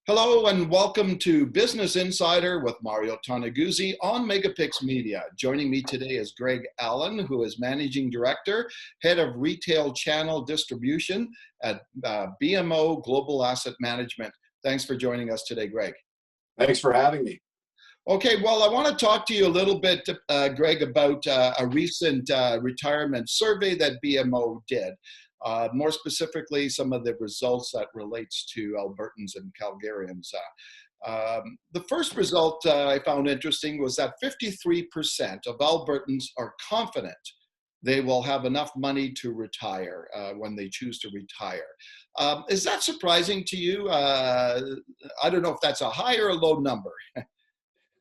Hello and welcome to Business Insider with Mario Toneguzzi on Megapix Media. Joining me today is Greg Allen, who is Managing Director, Head of Retail Channel Distribution at BMO Global Asset Management. Thanks for joining us today, Greg. Thanks for having me. Okay, well, I want to talk to you a little bit, Greg, about a recent retirement survey that BMO did. More specifically, some of the results that relates to Albertans and Calgarians. The first result I found interesting was that 53% of Albertans are confident they will have enough money to retire when they choose to retire. Is that surprising to you? I don't know if that's a high or a low number.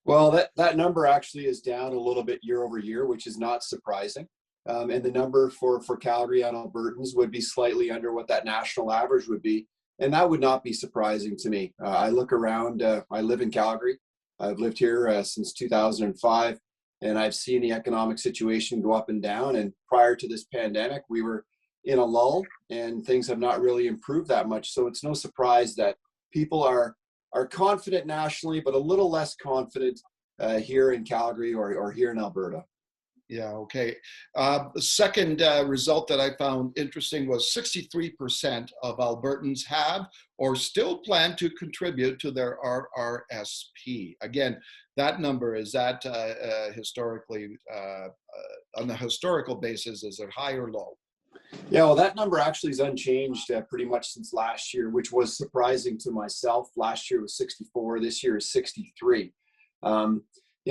Well, that number actually is down a little bit year over year, which is not surprising. And the number for Calgary and Albertans would be slightly under what that national average would be. And that would not be surprising to me. I look around, I live in Calgary. I've lived here since 2005, and I've seen the economic situation go up and down. And prior to this pandemic, we were in a lull and things have not really improved that much. So it's no surprise that people are confident nationally, but a little less confident here in Calgary or here in Alberta. Yeah, okay. The second result that I found interesting was 63% of Albertans have or still plan to contribute to their RRSP. Again, that number, is that historically, on the historical basis, is it high or low? Yeah, well, that number actually is unchanged pretty much since last year, which was surprising to myself. Last year was 64, this year is 63.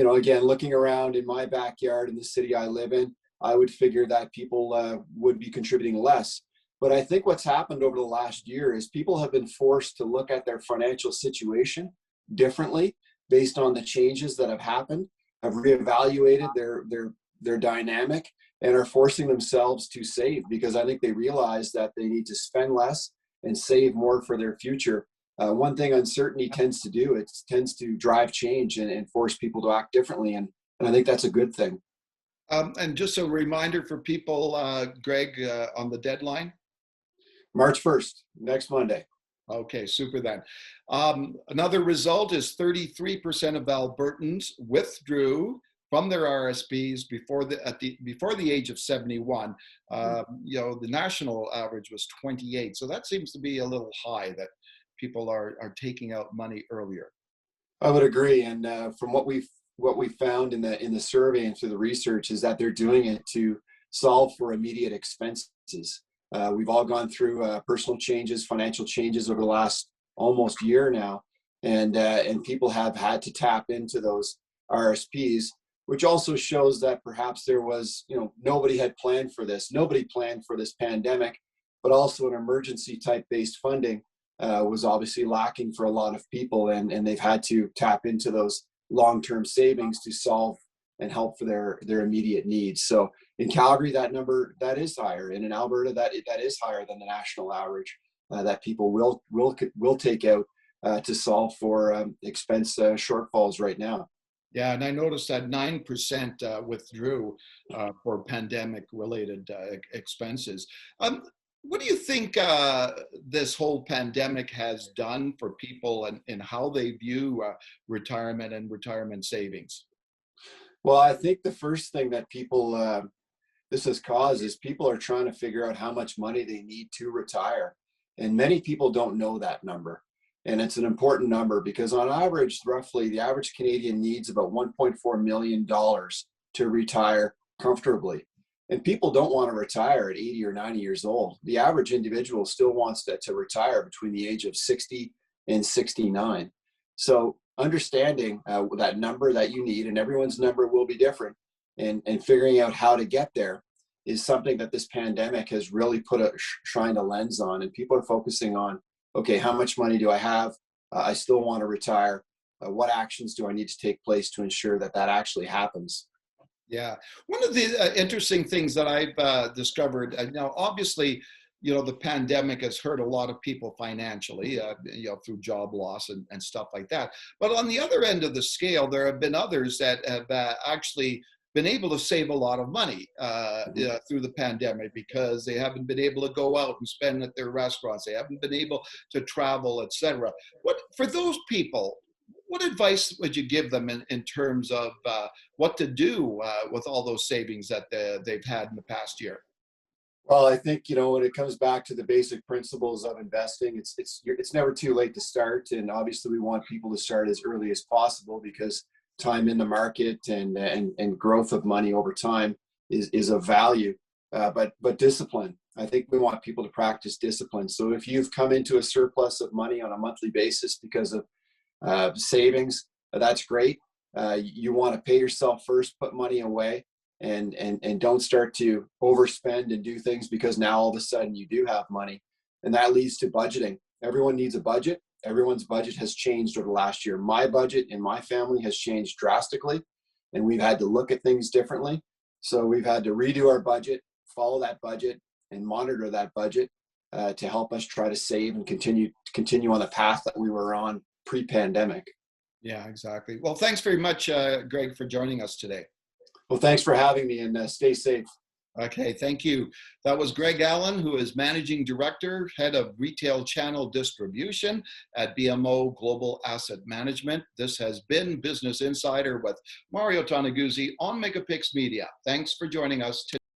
Again, looking around in my backyard in the city I live in, I would figure that people would be contributing less. But I think what's happened over the last year is people have been forced to look at their financial situation differently based on the changes that have happened, have reevaluated their dynamic, and are forcing themselves to save because I think they realize that they need to spend less and save more for their future. One thing uncertainty tends to do, it tends to drive change and force people to act differently. And I think that's a good thing. And just a reminder for people, Greg, on the deadline? March 1st, next Monday. Okay, super then. Another result is 33% of Albertans withdrew from their RSPs before the age of 71. The national average was 28. So that seems to be a little high, that people are taking out money earlier. I would agree, and from what we found in the survey and through the research is that they're doing it to solve for immediate expenses. We've all gone through personal changes, financial changes over the last almost year now, and people have had to tap into those RSPs, which also shows that perhaps there was, nobody had planned for this. Nobody planned for this pandemic, but also an emergency type based funding was obviously lacking for a lot of people, and they've had to tap into those long-term savings to solve and help for their immediate needs. So in Calgary, that number, that is higher, and in Alberta, that is higher than the national average that people will take out to solve for expense shortfalls right now. Yeah, and I noticed that 9% withdrew for pandemic-related expenses. What do you think this whole pandemic has done for people and how they view retirement and retirement savings? Well, I think the first thing that this has caused is people are trying to figure out how much money they need to retire. And many people don't know that number. And it's an important number because on average, roughly, the average Canadian needs about $1.4 million to retire comfortably. And people don't want to retire at 80 or 90 years old. The average individual still wants to retire between the age of 60 and 69. So understanding that number that you need, and everyone's number will be different, and figuring out how to get there is something that this pandemic has really shined a lens on. And people are focusing on, okay, how much money do I have? I still want to retire. What actions do I need to take place to ensure that actually happens? Yeah. One of the interesting things that I've discovered, now obviously, the pandemic has hurt a lot of people financially, through job loss and stuff like that. But on the other end of the scale, there have been others that have actually been able to save a lot of money through the pandemic because they haven't been able to go out and spend at their restaurants. They haven't been able to travel, etc. What for those people? What advice would you give them in terms of what to do with all those savings that they've had in the past year? Well, I think, when it comes back to the basic principles of investing, it's never too late to start, and obviously we want people to start as early as possible because time in the market and growth of money over time is of value. But discipline. I think we want people to practice discipline. So if you've come into a surplus of money on a monthly basis because of savings, that's great. You want to pay yourself first, put money away, and don't start to overspend and do things because now all of a sudden you do have money. And that leads to budgeting. Everyone needs a budget. Everyone's budget has changed over the last year. My budget in my family has changed drastically, and we've had to look at things differently. So we've had to redo our budget, follow that budget, and monitor that budget to help us try to save and continue on the path that we were on pre-pandemic. Yeah, exactly. Well, thanks very much, Greg, for joining us today. Well, thanks for having me, and stay safe. Okay, thank you. That was Greg Allen, who is Managing Director, Head of Retail Channel Distribution at BMO Global Asset Management. This has been Business Insider with Mario Toneguzzi on Megapix Media. Thanks for joining us today.